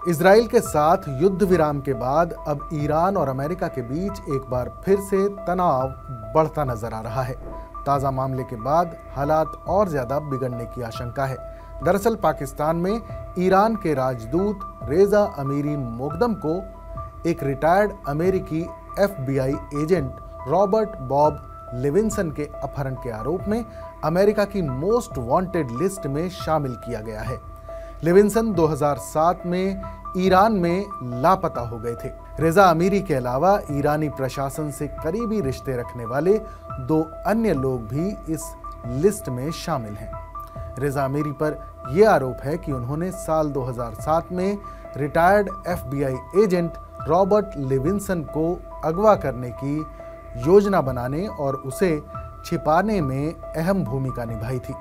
Israel के साथ युद्ध विराम के बाद अब ईरान और अमेरिका के बीच एक बार फिर से तनाव बढ़ता नजर आ रहा है। ताज़ा मामले के बाद हालात और ज्यादा बिगड़ने की आशंका है। दरअसल पाकिस्तान में ईरान के राजदूत रेजा अमीरी मोकदम को एक रिटायर्ड अमेरिकी FBI agent Robert Bob Levinson के अपहरण के आरोप में अमेरिका की मोस्ट वांटेड लिस्ट में शामिल किया गया है। लेविंसन 2007 में ईरान में लापता हो गए थे। रेजा अमीरी के अलावा ईरानी प्रशासन से करीबी रिश्ते रखने वाले 2 अन्य लोग भी इस लिस्ट में शामिल हैं। रेजा अमीरी पर यह आरोप है कि उन्होंने साल 2007 में retired FBI agent Robert Levinson को अगवा करने की योजना बनाने और उसे छिपाने में अहम भूमिका निभाई थी।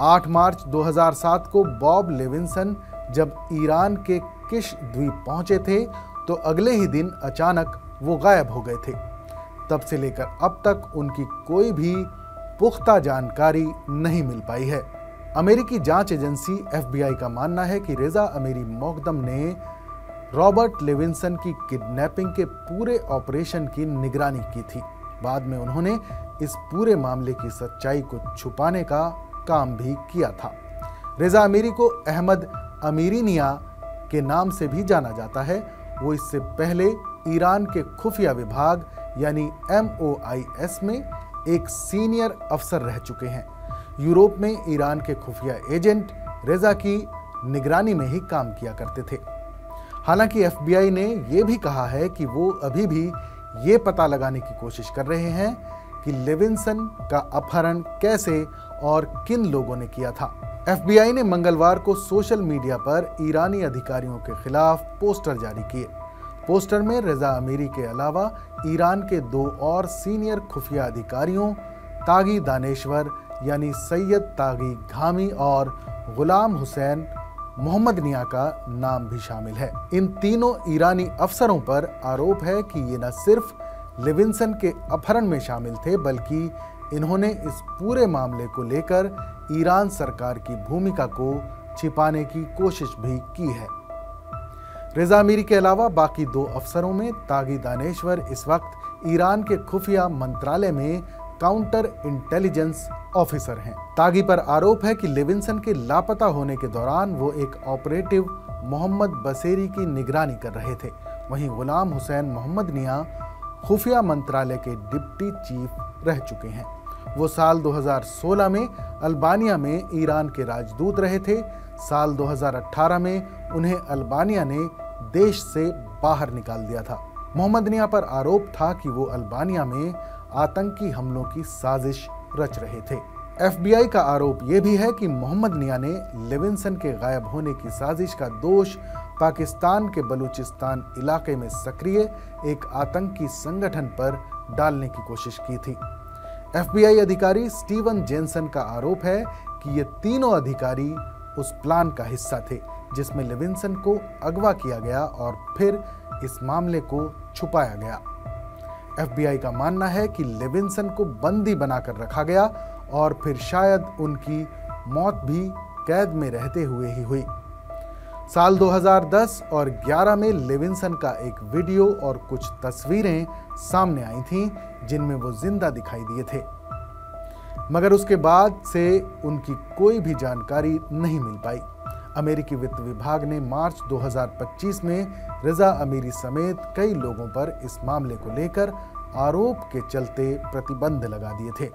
8 मार्च 2007 को बॉब लेविंसन जब ईरान के किश द्वीप पहुंचे थे तो अगले ही दिन अचानक वो गायब हो गए थे। तब से लेकर अब तक उनकी कोई भी पुख्ता जानकारी नहीं मिल पाई है। अमेरिकी जांच एजेंसी FBI का मानना है कि रेजा अमीरी मोकदम ने रॉबर्ट लेविंसन की किडनैपिंग के पूरे ऑपरेशन की निगरानी की थी। बाद में उन्होंने इस पूरे मामले की सच्चाई को छुपाने का काम भी किया था। रेजा अमीरी को अहमद अमीरीनिया के नाम से भी जाना जाता है। वो इससे पहले ईरान के खुफिया विभाग यानी MOIS में एक सीनियर अफसर रह चुके हैं। यूरोप में ईरान के खुफिया एजेंट रेजा की निगरानी में ही काम किया करते थे। हालांकि FBI ने यह भी कहा है कि वो अभी भी ये पता लगाने की कोशिश कर रहे हैं कि लेविंसन का अपहरण कैसे और किन लोगों ने किया था। FBI ने मंगलवार को सोशल मीडिया पर ईरानी अधिकारियों के खिलाफ पोस्टर जारी किए। पोस्टर में रेजा अमीरी के अलावा ईरान के 2 और सीनियर खुफिया अधिकारियों तागी दानेश्वर यानी सैयद तागी घामी और गुलाम हुसैन मोहम्मदनिया का नाम भी शामिल है। इन तीनों ईरानी अफसरों पर आरोप है कि ये न सिर्फ लेविंसन के अपहरण में शामिल थे बल्कि इन्होंने इस पूरे मामले को लेकर ईरान सरकार की भूमिका को छिपाने की कोशिश भी की है। रेजा अमीरी के अलावा बाकी 2 अफसरों में तागी दानेश्वर इस वक्त ईरान के खुफिया मंत्रालय में काउंटर इंटेलिजेंस ऑफिसर हैं। तागी पर आरोप है कि लेविंसन के लापता होने के दौरान वो एक ऑपरेटिव मोहम्मद बसेरी की निगरानी कर रहे थे। वहीं गुलाम हुसैन मोहम्मदनिया खुफिया मंत्रालय के डिप्टी चीफ रह चुके हैं। वो साल 2016 में अल्बानिया में ईरान के राजदूत रहे थे। साल 2018 में उन्हें अल्बानिया ने देश से बाहर निकाल दिया था। मोहम्मदनिया पर आरोप था कि वो अल्बानिया में आतंकी हमलों की साजिश रच रहे थे। FBI का आरोप यह भी है कि मोहम्मदनिया ने लेविंसन के गायब होने की साजिश का दोष पाकिस्तान के बलूचिस्तान इलाके में सक्रिय एक आतंकी संगठन पर डालने की कोशिश की थी। FBI अधिकारी स्टीवन जेनसन का आरोप है कि ये तीनों अधिकारी उस प्लान का हिस्सा थे जिसमें लेविंसन को अगवा किया गया और फिर इस मामले को छुपाया गया। FBI का मानना है कि लेविंसन को बंदी बनाकर रखा गया और फिर शायद उनकी मौत भी कैद में रहते हुए ही हुई। साल 2010 और 11 में लेविंसन का एक वीडियो और कुछ तस्वीरें सामने आई थीं जिनमें वो जिंदा दिखाई दिए थे, मगर उसके बाद से उनकी कोई भी जानकारी नहीं मिल पाई। अमेरिकी वित्त विभाग ने मार्च 2025 में रेजा अमीरी समेत कई लोगों पर इस मामले को लेकर आरोप के चलते प्रतिबंध लगा दिए थे।